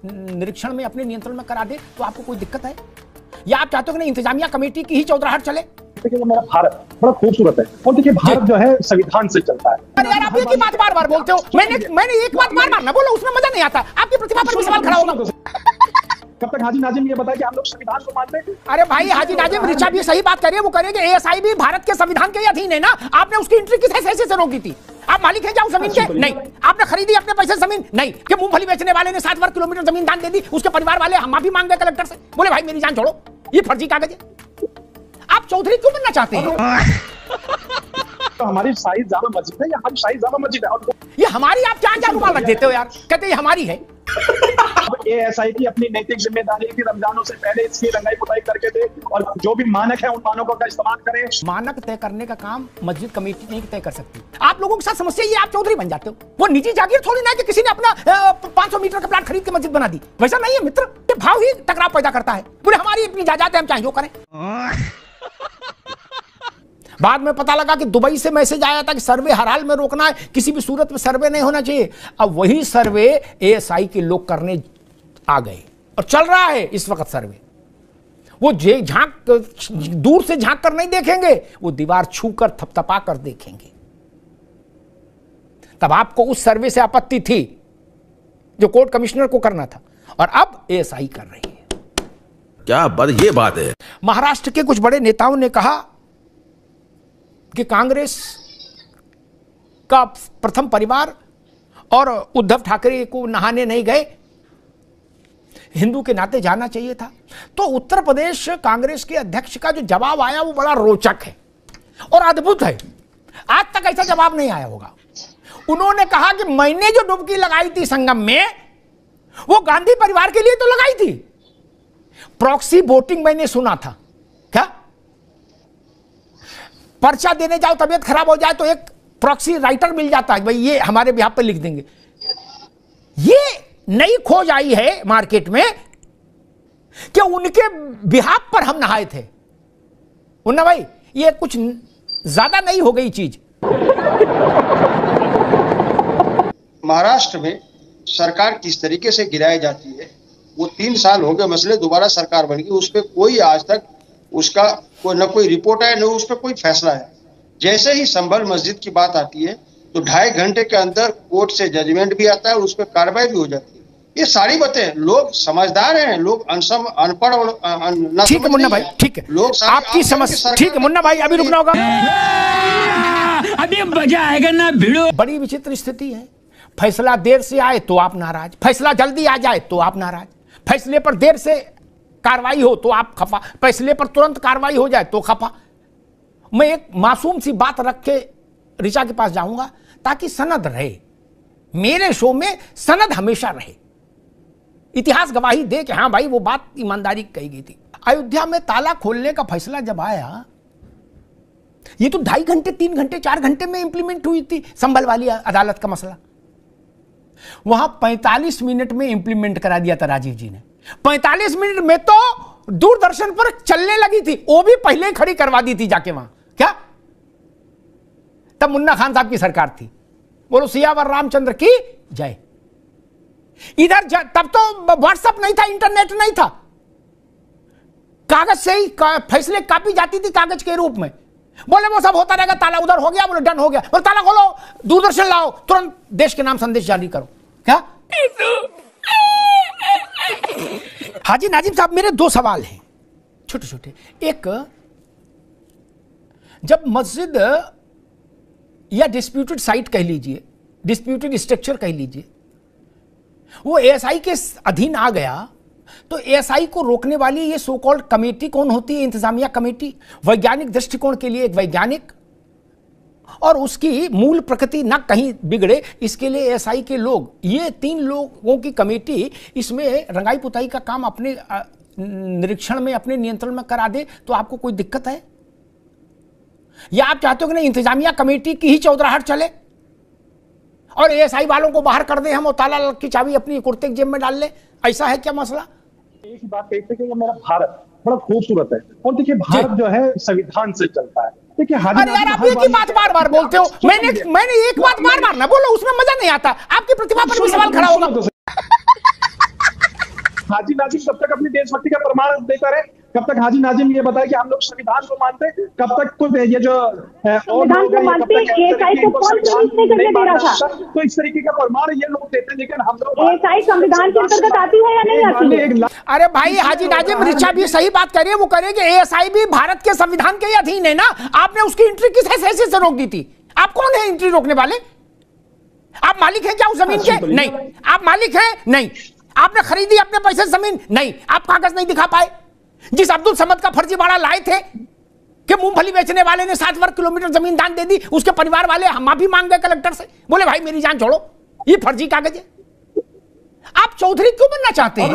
निरीक्षण में अपने नियंत्रण में करा दे तो आपको कोई दिक्कत है? या आप चाहते हो कि इंतजामिया कमेटी की ही चौधराहट चले? देखिए वो मेरा भारत बड़ा खूबसूरत है और देखिए भारत जो है संविधान से चलता है। अरे यार आप एक ही बात बार बार बोलते हो। मैंने एक बात बार बार ना बोलो, उसमें मजा नहीं आता। आपकी प्रतिभा पर भी सवाल खड़ा होगा। कब तक हाजी नाजिम ये बताया कि हम लोग संविधान को मानते हैं? अरे भाई हाजी नाजिम ऋचा भी सही बात कर रही है। वो कह रहे हैं कि एएसआई भी भारत के संविधान के अधीन है ना। आपने उसकी एंट्री किस हैसियत से रोकी थी? आप मालिक हैं जाओ जमीन के? नहीं। आपने खरीदी अपने पैसे जमीन? नहीं। कि मूंगफली बेचने वाले ने 7 वर्ग किलोमीटर जमीन दान दे दी, उसके परिवार वाले हम माफी मांग गए कलेक्टर से, बोले भाई मेरी जान छोड़ो, ये फर्जी कागज है। आप चौधरी क्यों बनना चाहते हैं? तो हमारी शाही जामा मस्जिद है, हमारी शाही जामा मस्जिद है। ये हमारी, आप क्या रुमाल रख देते हो यार, कहते ये हमारी है। एएसआई की अपनी नैतिक जिम्मेदारी थी, रमजानों से पहले इसकी रंगाई पुताई करके दे और जो भी मानक है उन मानकों का इस्तेमाल करें। मानक तय करने का काम मस्जिद कमेटी नहीं तय कर सकती। आप लोगों के साथ समस्या ये, आप चौधरी बन जाते हो। वो निजी जागीर थोड़ी ना है कि किसी ने अपना 500 मीटर का प्लाट खरीद के मस्जिद बना दी। वैसा नहीं है मित्र, ये भाव ही टकराव पैदा करता है। बोले हमारी अपनी जायदाद है, हम चाहे जो करें। बाद में पता लगा कि दुबई से मैसेज आया था कि सर्वे हर हाल में रोकना है, किसी भी सूरत में सर्वे नहीं होना चाहिए। अब वही सर्वे एएसआई के लोग करने आ गए और चल रहा है इस वक्त सर्वे। वो दूर से झांक कर नहीं देखेंगे, वो दीवार छूकर थपथपा कर देखेंगे। तब आपको उस सर्वे से आपत्ति थी जो कोर्ट कमिश्नर को करना था, और अब एएसआई कर रही है। क्या ये बात है। महाराष्ट्र के कुछ बड़े नेताओं ने कहा कि कांग्रेस का प्रथम परिवार और उद्धव ठाकरे को नहाने नहीं गए, हिंदू के नाते जाना चाहिए था। तो उत्तर प्रदेश कांग्रेस के अध्यक्ष का जो जवाब आया वो बड़ा रोचक है और अद्भुत है। आज तक ऐसा जवाब नहीं आया होगा। उन्होंने कहा कि मैंने जो डुबकी लगाई थी संगम में, वो गांधी परिवार के लिए तो लगाई थी। प्रॉक्सी वोटिंग मैंने सुना था। क्या पर्चा देने जाओ, तबीयत खराब हो जाए तो एक प्रॉक्सी राइटर मिल जाता है, भाई ये हमारे बिहाफ पे लिख देंगे। ये नई खोज आई है मार्केट में कि उनके बिहाफ पर हम नहाए थे। मुन्ना भाई ये कुछ ज्यादा नहीं हो गई चीज। महाराष्ट्र में सरकार किस तरीके से गिराई जाती है, वो 3 साल हो गए, मसले दोबारा सरकार बन गई, उस पर कोई आज तक उसका न कोई रिपोर्ट है, न उस पर कोई फैसला है। जैसे ही संभल मस्जिद की बात आती है तो 2.5 घंटे के अंदर कोर्ट से जजमेंट भी आता है और उस पर कार्रवाई भी हो जाती है। ये सारी बातें, लोग समझदार हैं, लोग अनपढ़ और ठीक है मुन्ना भाई, ठीक है लोग आपकी समझ, ठीक है मुन्ना भाई अभी रुकना होगा, अभी मजा आएगा ना भिड़ो। बड़ी विचित्र स्थिति है। फैसला देर से आए तो आप नाराज, फैसला जल्दी आ जाए तो आप नाराज, फैसले पर देर से कार्रवाई हो तो आप खफा, फैसले पर तुरंत कार्रवाई हो जाए तो खफा। मैं एक मासूम सी बात रख के ऋचा के पास जाऊंगा ताकि सनद रहे, मेरे शो में सनद हमेशा रहे, इतिहास गवाही दे कि हाँ भाई वो बात ईमानदारी कही गई थी। अयोध्या में ताला खोलने का फैसला जब आया, ये तो 2.5 घंटे 3 घंटे 4 घंटे में इंप्लीमेंट हुई थी संभल वाली अदालत का मसला। वहां 45 मिनट में इंप्लीमेंट करा दिया था राजीव जी ने। 45 मिनट में तो दूरदर्शन पर चलने लगी थी, वो भी पहले ही खड़ी करवा दी थी जाके वहां। क्या तब मुन्ना खान साहब की सरकार थी। बोलो सियावर रामचंद्र की जय। इधर तब तो व्हाट्सएप नहीं था, इंटरनेट नहीं था, कागज से ही फैसले कापी जाती थी कागज के रूप में। बोले वो सब होता रहेगा, ताला उधर हो गया, बोले डन हो गया, बोले ताला खोलो, दूरदर्शन लाओ, तुरंत देश के नाम संदेश जारी करो। क्या हाजी नाजिम साहब, मेरे 2 सवाल हैं छोटे छोटे। एक, जब मस्जिद या डिस्प्यूटेड साइट कह लीजिए, डिस्प्यूटेड स्ट्रक्चर कह लीजिए, वो एएसआई के अधीन आ गया, तो एएसआई को रोकने वाली ये सो कॉल्ड कमेटी कौन होती है? इंतजामिया कमेटी। वैज्ञानिक दृष्टिकोण के लिए एक वैज्ञानिक और उसकी मूल प्रकृति न कहीं बिगड़े, इसके लिए एएसआई के लोग, ये 3 लोगों की कमेटी इसमें रंगाई पुताई का काम अपने निरीक्षण में, अपने नियंत्रण में करा दे तो आपको कोई दिक्कत है? या आप चाहते हो कि नहीं इंतजामिया कमेटी की ही चौधराहट चले और एएसआई वालों को बाहर कर दे हम और ताला की चाबी अपनी कुर्ते की जेब में डाल ले? ऐसा है क्या मसला? एक ही बात कहते हैं कि मेरा भारत बड़ा खूबसूरत है और देखिए भारत जो है संविधान से चलता है। देखिए अरे यार आप एक ही बात बार बार बोलते हो। मैंने एक बात बार बार ना बोलो, उसमें मजा नहीं आता। आपकी प्रतिभा पर भी सवाल खड़ा होगा। हाजी नाजिम कब तक अपनी देशभक्ति का प्रमाण देता रहे, कब तक हाजी नाजिम ये बताए कि हम लोग संविधान को मानते, कब तक कुछ ये जो संविधान को मानते, एएसआई को कौन प्रवेश नहीं करने दे रहा था? तो इस तरीके का प्रमाण ये लोग देते हैं, लेकिन हम लोग एएसआई संविधान के अंतर्गत आती है या नहीं आती है? अरे भाई हाजी नाजिम, रिचा भी सही बात कर रही है, वो कह रही है कि एएसआई भी भारत के संविधान के अधीन है ना, आपने उसकी एंट्री किस हैसियत से रोक दी थी? आप कौन है एंट्री रोकने वाले? आप मालिक हैं क्या उस जमीन के? नहीं। आप मालिक हैं? नहीं। आपने खरीदी अपने पैसे से जमीन? नहीं। आप कागज नहीं दिखा पाए। जिस अब्दुल समद का फर्जीवाड़ा लाए थे कि मूंगफली बेचने वाले ने 7 वर्ग किलोमीटर जमीन दान दे दी, उसके परिवार वाले माफी मांग गए कलेक्टर से, बोले भाई मेरी जान छोड़ो, ये फर्जी कागज है। आप चौधरी क्यों बनना चाहते हैं?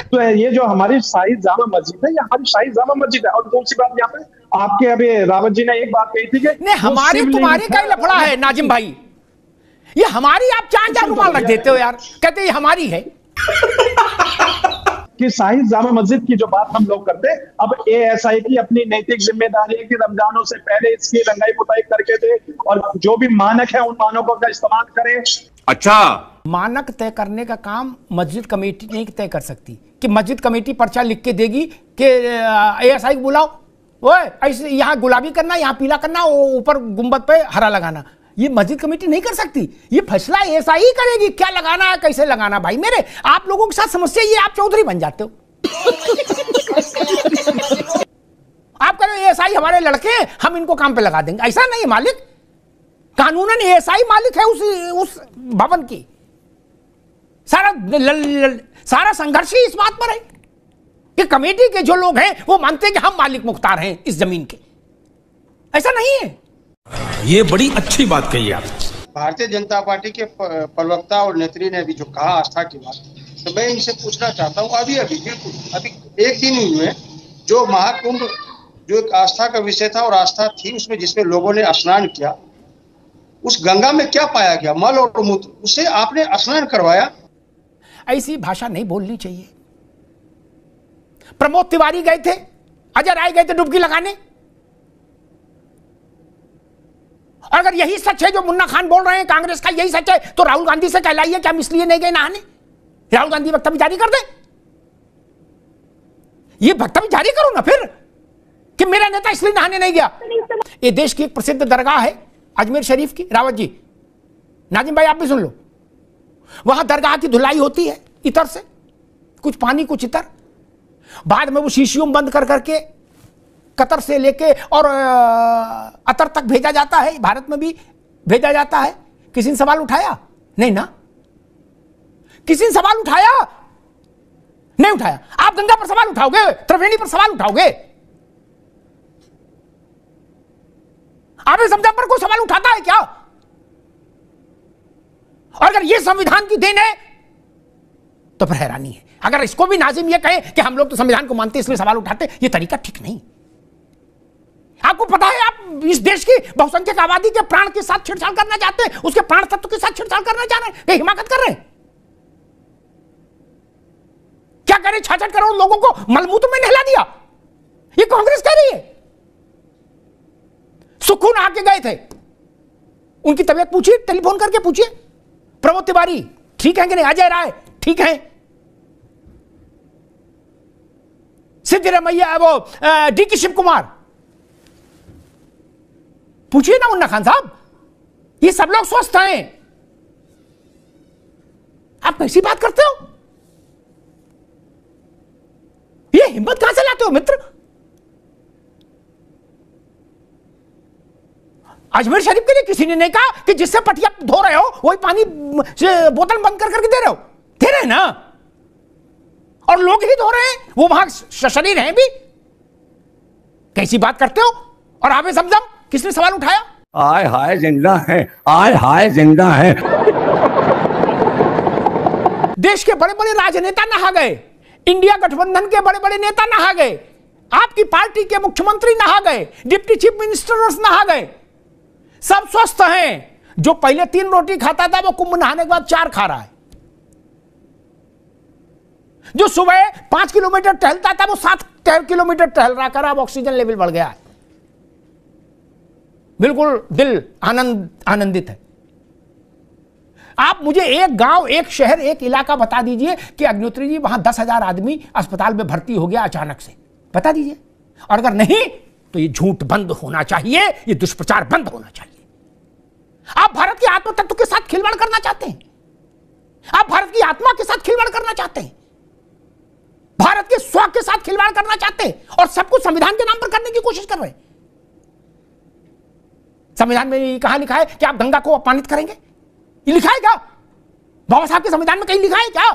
तो ये जो हमारी शाही जामा मस्जिद है, ये हमारी शाही जामा मस्जिद है। और दूसरी बात यहाँ पे आपके अभी रावत जी ने एक बात कही थी कि नहीं, हमारी तुम्हारी का लफड़ा है नाजिम भाई, ये हमारी, आप 4 रुमाल रख देते हो यार, कहते ये हमारी है कि शाही जामा मस्जिद की जो बात हम लोग करते हैं, अब एएसआई की अपनी नैतिक जिम्मेदारी है कि रमजानों से पहले इसकी रंगाई पुताई करके दे और जो भी मानक है उन मानकों का इस्तेमाल करें। अच्छा, मानक तय करने का काम मस्जिद कमेटी नहीं तय कर सकती कि मस्जिद कमेटी पर्चा लिख के देगी कि एएसआई को बुलाओ, ओए ऐसे यहाँ गुलाबी करना, यहाँ पीला करना, ऊपर गुंबद पे हरा लगाना, ये मस्जिद कमेटी नहीं कर सकती। ये फैसला एएसआई ही करेगी, क्या लगाना है, कैसे लगाना। भाई मेरे, आप लोगों के साथ समस्या ये, आप चौधरी बन जाते हो। आप कह रहे हो एएसआई हमारे लड़के, हम इनको काम पे लगा देंगे, ऐसा नहीं है मालिक। कानूनन एएसआई मालिक है उस भवन की। सारा संघर्ष ही इस बात पर है कि कमेटी के जो लोग हैं वो मानते हैं कि हम मालिक मुख्तार हैं इस जमीन के। ऐसा नहीं है। ये बड़ी अच्छी बात कही आप। भारतीय जनता पार्टी के प्रवक्ता और नेत्री ने अभी जो कहा आस्था की बात, तो मैं इनसे पूछना चाहता हूँ, अभी एक दिन ही हुए जो महाकुंभ, जो एक आस्था का विषय था और आस्था थी उसमें, जिसमें लोगों ने स्नान किया, उस गंगा में क्या पाया गया? मल और मूत्र, उसे आपने स्नान करवाया। ऐसी भाषा नहीं बोलनी चाहिए। प्रमोद तिवारी गए थे, अजय राय गए थे डुबकी लगाने, और अगर यही सच है जो मुन्ना खान बोल रहे हैं, कांग्रेस का यही सच है, तो राहुल गांधी से कहलाइए कि हम इसलिए नहीं गए नहाने। राहुल गांधी वक्तव्य जारी कर दे, ये वक्तव्य जारी करो ना फिर कि मेरा नेता इसलिए नहाने नहीं गया। ये देश की एक प्रसिद्ध दरगाह है अजमेर शरीफ की, रावत जी, नाजिम भाई आप भी सुन लो, वहां दरगाह की धुलाई होती है इतर से, कुछ पानी कुछ इतर, बाद में वो शीशियों में बंद कर करके कतर से लेके और अतर तक भेजा जाता है, भारत में भी भेजा जाता है। किसी ने सवाल उठाया? नहीं ना, किसी ने सवाल उठाया? नहीं उठाया। आप गंगा पर सवाल उठाओगे? त्रिवेणी पर सवाल उठाओगे? आपने समझा पर कोई सवाल उठाता है क्या? और अगर यह संविधान की देन है तो फिर हैरानी है। अगर इसको भी नाजिम यह कहे कि हम लोग तो संविधान को मानते इसलिए सवाल उठाते, यह तरीका ठीक नहीं। आपको पता है आप इस देश की बहुसंख्यक आबादी के प्राण के साथ छेड़छाड़ करना चाहते हैं, उसके प्राण तत्व के साथ छेड़छाड़ करना चाह रहे हैं, कहीं हिमाकत कर रहे हैं। क्या करें? 66 करोड़ लोगों को मलमूत्र में नहला दिया, ये कांग्रेस कह रही है। सुकून आके गए थे, उनकी तबीयत पूछिए, टेलीफोन करके पूछिए। प्रमोद तिवारी ठीक है कि नहीं? अजय राय ठीक है? सिद्धरमैया, वो डीके शिव कुमार, पूछिए ना मुन्ना खान साहब, ये सब लोग स्वस्थ हैं। आप कैसी बात करते हो? ये हिम्मत कहां से लाते हो मित्र? अजमेर शरीफ के लिए किसी ने नहीं कहा कि जिससे पटिया धो रहे हो वही पानी से बोतल बंद कर करके दे रहे हो, दे रहे हैं ना, और लोग ही धो रहे हैं, वो वहां शरीर हैं भी। कैसी बात करते हो? और आवे जमजम किसने सवाल उठाया? आय हाय जिंदा है, आय हाय जिंदा है। देश के बड़े बड़े राजनेता नहा गए, इंडिया गठबंधन के बड़े बड़े नेता नहा गए, आपकी पार्टी के मुख्यमंत्री नहा गए, डिप्टी चीफ मिनिस्टर्स नहा गए, सब स्वस्थ हैं। जो पहले 3 रोटी खाता था वो कुंभ नहाने के बाद 4 खा रहा है। जो सुबह 5 किलोमीटर टहलता था वो 7 किलोमीटर टहल रहा कर, अब ऑक्सीजन लेवल बढ़ गया है, बिल्कुल दिल आनंदित है। आप मुझे एक गांव, एक शहर, एक इलाका बता दीजिए कि अग्निहोत्री जी वहां 10,000 आदमी अस्पताल में भर्ती हो गया अचानक से, बता दीजिए। और अगर नहीं तो ये झूठ बंद होना चाहिए, ये दुष्प्रचार बंद होना चाहिए। आप भारत के आत्म तत्व के साथ खिलवाड़ करना चाहते हैं, आप भारत की आत्मा के साथ खिलवाड़ करना चाहते हैं, भारत के स्व के साथ खिलवाड़ करना चाहते हैं और सब कुछ संविधान के नाम पर करने की कोशिश कर रहे हैं। संविधान में कहां लिखा है कि आप गंगा को अपमानित करेंगे? ये लिखा है क्या बाबा साहब के संविधान में? कहीं लिखा है क्या?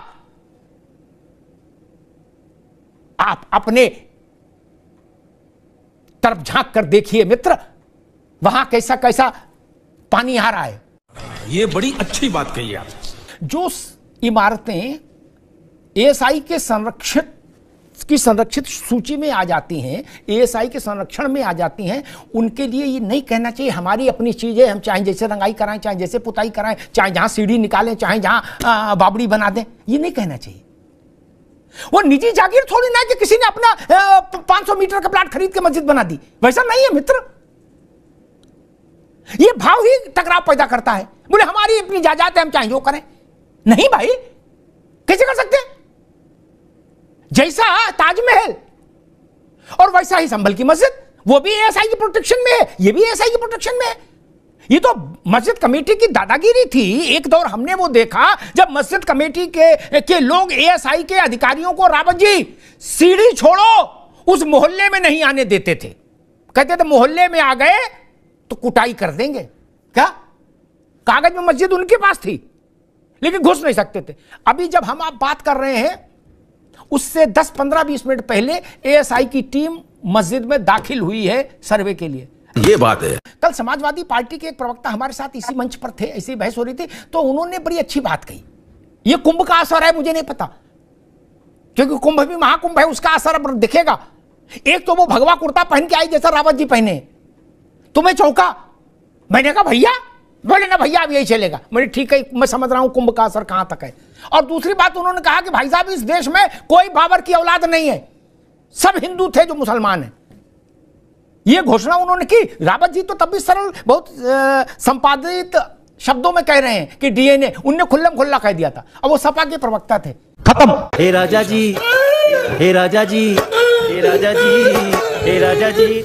आप अपने तरफ झांक कर देखिए मित्र, वहां कैसा कैसा पानी आ रहा है। ये बड़ी अच्छी बात कही आप। जो इमारतें एएसआई के संरक्षित सूची में आ जाती हैं, एएसआई के संरक्षण में आ जाती हैं, उनके लिए ये नहीं कहना चाहिए हमारी अपनी चीजें, हम चाहे जैसे रंगाई कराएं, चाहे जैसे पुताई कराएं, चाहे जहां सीढ़ी निकालें, चाहे जहां बावड़ी बना दें, ये नहीं कहना चाहिए। वो निजी जागीर थोड़ी ना कि किसी ने अपना 500 मीटर का प्लाट खरीद के मस्जिद बना दी, वैसा नहीं है मित्र। ये भाव ही टकराव पैदा करता है। बोले हमारी अपनी जायदाद है, हम चाहे जो करें। नहीं भाई, कैसे कर सकते हैं? जैसा ताजमहल और वैसा ही संभल की मस्जिद, वो भी एएसआई की प्रोटेक्शन में है, ये भी एएसआई की प्रोटेक्शन में है। ये तो मस्जिद कमेटी की दादागिरी थी। एक दौर हमने वो देखा जब मस्जिद कमेटी के लोग एएसआई के अधिकारियों को, रावत जी सीढ़ी छोड़ो, उस मोहल्ले में नहीं आने देते थे। कहते थे मोहल्ले में आ गए तो कुटाई कर देंगे। क्या कागज में मस्जिद उनके पास थी, लेकिन घुस नहीं सकते थे। अभी जब हम आप बात कर रहे हैं, उससे 10, 15, 20 मिनट पहले एएसआई की टीम मस्जिद में दाखिल हुई है सर्वे के लिए। ये बात है। कल समाजवादी पार्टी के एक प्रवक्ता हमारे साथ इसी मंच पर थे, ऐसी बहस हो रही थी, तो उन्होंने बड़ी अच्छी बात कही। ये कुंभ का असर है, मुझे नहीं पता, क्योंकि कुंभ भी महाकुंभ है, उसका असर अब दिखेगा। एक तो वो भगवा कुर्ता पहन के आई जैसा रावत जी पहने, तुम्हें चौंका। मैंने कहा भैया, बोले ना भैया अब यही चलेगा। मैंने ठीक है, मैं समझ रहा हूं कुंभ का असर कहां तक है। और दूसरी बात उन्होंने कहा कि भाई साहब इस देश में कोई बाबर की औलाद नहीं है, सब हिंदू थे जो मुसलमान हैं। यह घोषणा उन्होंने की। रावत जी तो तब भी सरल, बहुत संपादित शब्दों में कह रहे हैं कि डीएनए, उनने खुल्लम खुल्ला कह दिया था। अब वो सपा के प्रवक्ता थे। खत्म। हे राजा जी, हे राजा जी, हे राजा जी, हे राजा जी,